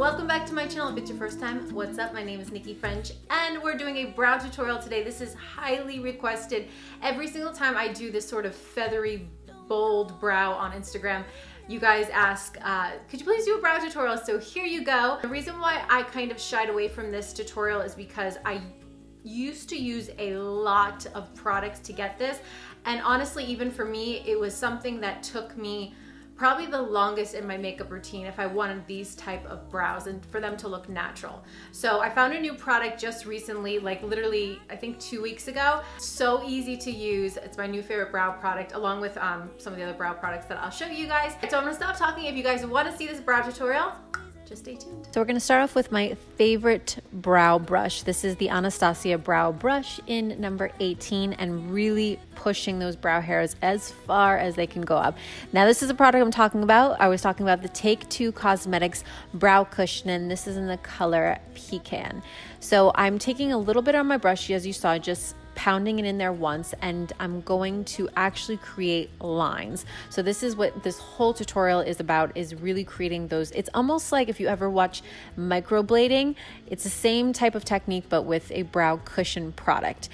Welcome back to my channel. If it's your first time, what's up? My name is Nikki French and we're doing a brow tutorial today. This is highly requested. Every single time I do this sort of feathery, bold brow on Instagram, you guys ask, could you please do a brow tutorial? So here you go. The reason why I kind of shied away from this tutorial is because I used to use a lot of products to get this. And honestly, even for me, it was something that took me probably the longest in my makeup routine if I wanted these type of brows and for them to look natural. So I found a new product just recently, like literally I think 2 weeks ago. So easy to use. It's my new favorite brow product along with some of the other brow products that I'll show you guys. So I'm gonna stop talking. If you guys want to see this brow tutorial, just stay tuned. So we're gonna start off with my favorite brow brush. This is the Anastasia brow brush in number 18 and really pushing those brow hairs as far as they can go up. Now this is a product I'm talking about. I was talking about the Take 2 Cosmetics brow cushion, and this is in the color Pecan. So I'm taking a little bit on my brush, as you saw, just pounding it in there once, and I'm going to actually create lines. So this is what this whole tutorial is about, is really creating those. It's almost like if you ever watch microblading, it's the same type of technique but with a brow cushion product.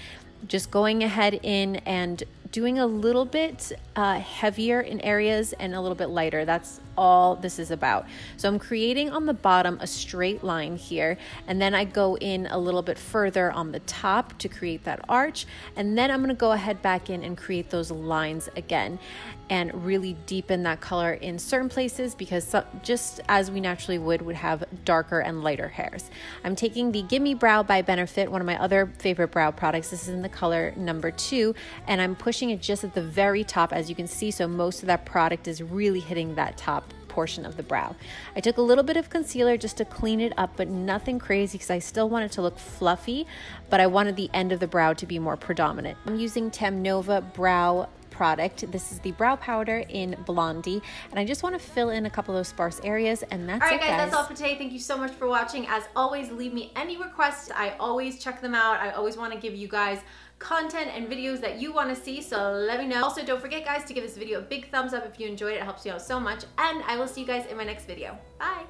Just going ahead in and doing a little bit heavier in areas and a little bit lighter. That's all this is about. So I'm creating on the bottom a straight line here, and then I go in a little bit further on the top to create that arch, and then I'm going to go ahead back in and create those lines again and really deepen that color in certain places, because just as we naturally would have darker and lighter hairs. I'm taking the Gimme Brow by Benefit, one of my other favorite brow products. This is in the color number 2, and I'm pushing it just at the very top, as you can see, so most of that product is really hitting that top portion of the brow. I took a little bit of concealer just to clean it up, but nothing crazy because I still want it to look fluffy, but I wanted the end of the brow to be more predominant. I'm using Tamnova Brow product. This is the brow powder in Blondie, and I just want to fill in a couple of those sparse areas, and that's it, guys. All right, guys, that's all for today. Thank you so much for watching. As always, leave me any requests. I always check them out. I always want to give you guys content and videos that you want to see, so let me know. Also, don't forget, guys, to give this video a big thumbs up if you enjoyed it. It helps me out so much, and I will see you guys in my next video. Bye.